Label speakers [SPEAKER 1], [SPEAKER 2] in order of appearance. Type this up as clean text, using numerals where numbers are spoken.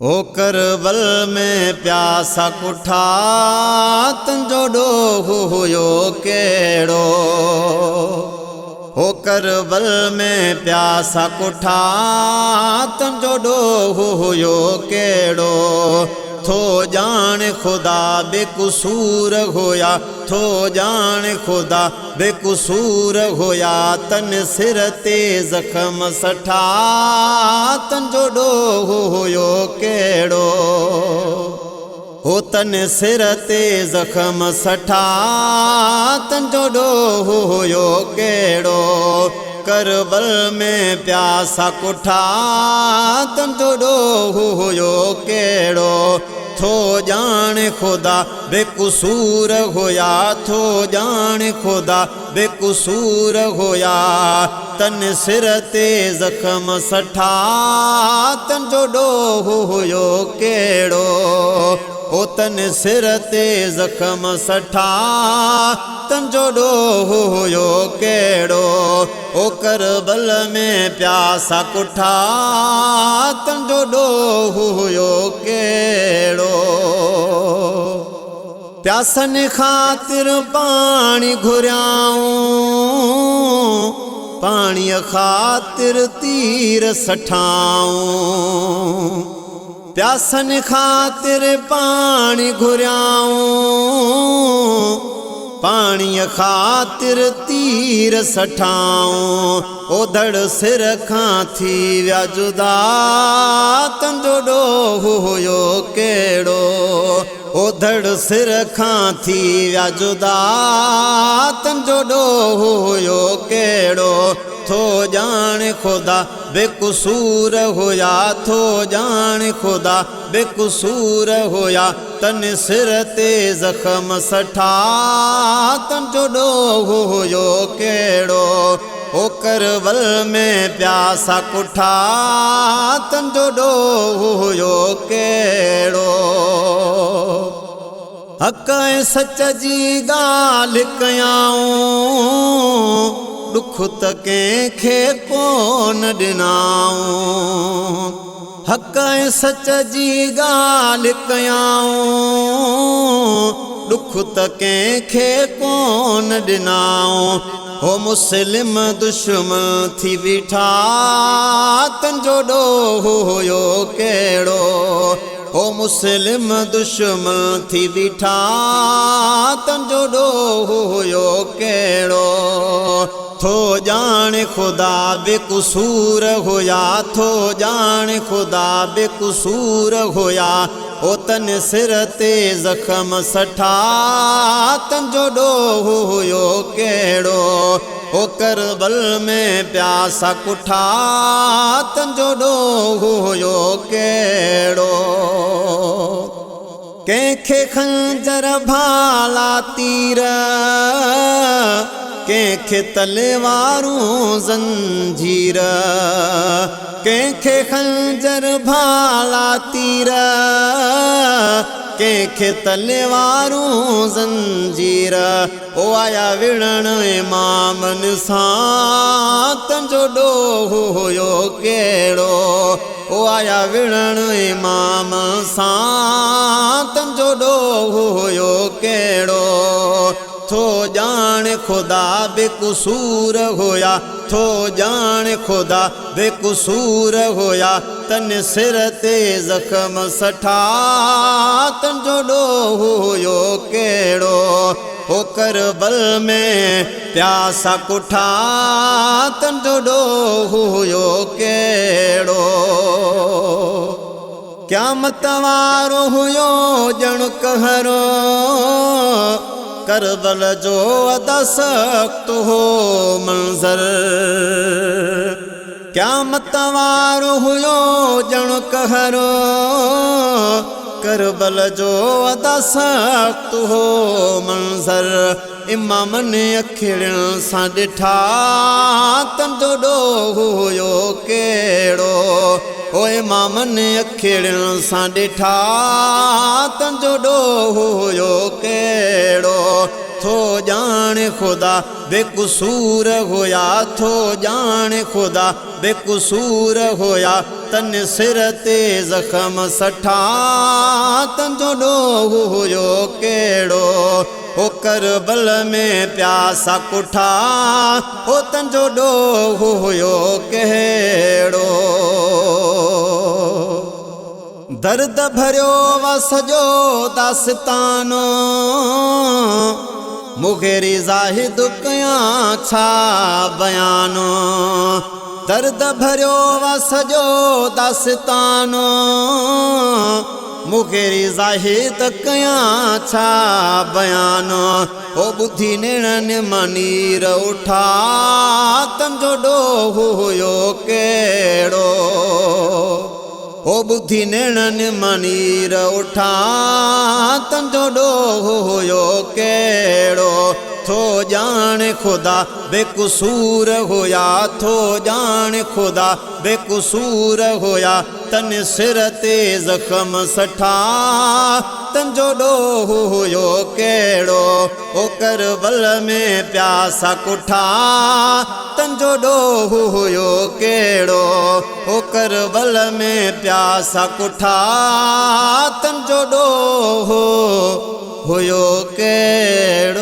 [SPEAKER 1] ओ करबल में प्यासा कुठा तंजो ॾोहु हुयो कहिड़ो। ओ करबल में प्यासा कुठा तंजो ॾोहु हुयो कहिड़ो। थो ॼाण ख़ुदा बेक़सूर हुया, थो ॼाण ख़ुदा बेक़सूर हुया। तन सिर ते ज़ख़्म सठा तंजो ॾोहु हुयो कहिड़ो। हो तन सिर ते ज़ख़्म सठा तंजो ॾोहु हुयो कहिड़ो। करबल में प्यासा कुठा तंजो ॾोहु हुयो कहिड़ो। थो ॼाण ख़ुदा बेक़सूर हुया, थो ॼाण ख़ुदा बेक़सूर हुया। तन सिर ते ज़ख़्म सठा तंजो ॾोहु हुयो कहिड़ो। ओ तन सिर ते ज़ख़्म सठा तंजो ॾोहु हुयो कहिड़ो। ओ करबल में प्यासा कुठा तंजो ॾोहु हुयो कहिड़ो। प्यासनि ख़ातिर पाणी घुरियाऊं, पाणीअ ख़ातिर तीर सठाऊं। प्यासनि ख़ातिर पाणी घुरियाऊं, पाणीअ ख़ातिर तीर सठाऊं। ओधड़ सिर खां थी विया जुदा तंजो ॾोहु हुयो कहिड़ो। ओधड़ सिर खां थी विया जुदा तंजो ॾोहु हुयो कहिड़ो। थो ॼाण ख़ुदा बेक़सूर हुया, थो ॼाण ख़ुदा बेक़सूर हुया। तन सिर ते ज़ख़्म सठा तंजो ॾोहु हुयो कहिड़ो। ओ करबल में प्यासा कुठा तंजो ॾोहु हुयो कहिड़ो। हक़ ऐं सच जी ॻाल्हि कयाऊं, दुख त कंहिंखे कोन ॾिनाऊं। हक़ ऐं सच जी ॻाल्हि कयाऊं, दुख त कंहिंखे कोन ॾिनाऊं। हो मुस्लिम दुश्मन थी बीठा तंजो ॾोहु हुयो कहिड़ो। ओ मुस्लिम दुश्मन थी बीठा तंजो ॾोहु हुयो कहिड़ो। थो ॼाण ख़ुदा बेक़सूर हुया, थो ॼाण ख़ुदा बेक़सूर हुया। ओ तन सिर ते ज़ख़्म सठा तंजो ॾोहु हुयो कहिड़ो। ओ करबल में प्यासा कुठा तंजो ॾोहु हुयो कहिड़ो। कंहिंखे खंजर भाला तीर, कंहिंखे तलवारूं ज़ंजीर। कंहिंखे खंजर भाला तीर, कंहिंखे तलवारूं ज़ंजीर। ओ आया विढ़ण इमामनि सां तंजो ॾोहु हुयो कहिड़ो। ओ आया विढ़ण इमाम सां तंजो ॾोहु हुयो कहिड़ो। थो ॼाण ख़ुदा बेक़सूर हुया, थो ॼाण ख़ुदा बेक़सूर हुया। तन सिर ते ज़ख़्म सठा तंजो ॾोहु हुयो कहिड़ो। ओ करबल में प्यासा कुठा तंजो ॾोहु हुयो कहिड़ो। क़यामत वारो हुयो ॼण कहरो, करबल जो अदा सख़्त हो मंज़र। क़यामत वारो हुयो ॼण कहरो, करबल जो अदा सख़्त हो मंज़र। इमामनि अखियुनि सां ॾिठा तंजो ॾोहु हुयो कहिड़ो। ओ इमामनि अखियुनि सां ॾिठा तंजो ॾोहु हुयो कहिड़ो। थो जान खुदा बेकसूर होया, थो जान खुदा बेकसूर होया। तन सिर ते ज़ख़्म सठा तंजो ॾोहु हुयो कहिड़ो, हो करबल में प्यासा कुठा हो तंजो ॾोहु हुयो कहिड़ो। दर्द भरियो वा सॼो दास्तानो मुग़ेरी ज़ाहिद कयां छा बयानो। दर्द भरियो वा सॼो दास्तानो मुग़ेरी ज़ाहिद कयां छा बयानो। ओ ॿुधी नेणनि मां नीर उठा तंजो ॾोहु हुयो कहिड़ो। ओ ॿुधी नेणनि मां नीर उठा तंजो ॾोहु हुयो कहिड़ो। थो जान खुदा बेकसूर होया, थो जान खुदा बेकसूर होया। तन सिर ते ज़ख़्म सठा तंजो ॾोहु हुयो कहिड़ो। ओ करबल में प्यासा कुठा तंजो ॾोहु हुयो कहिड़ो। ओ करबल में प्यासा कुठा तंजो ॾोहु हुयो कहिड़ो।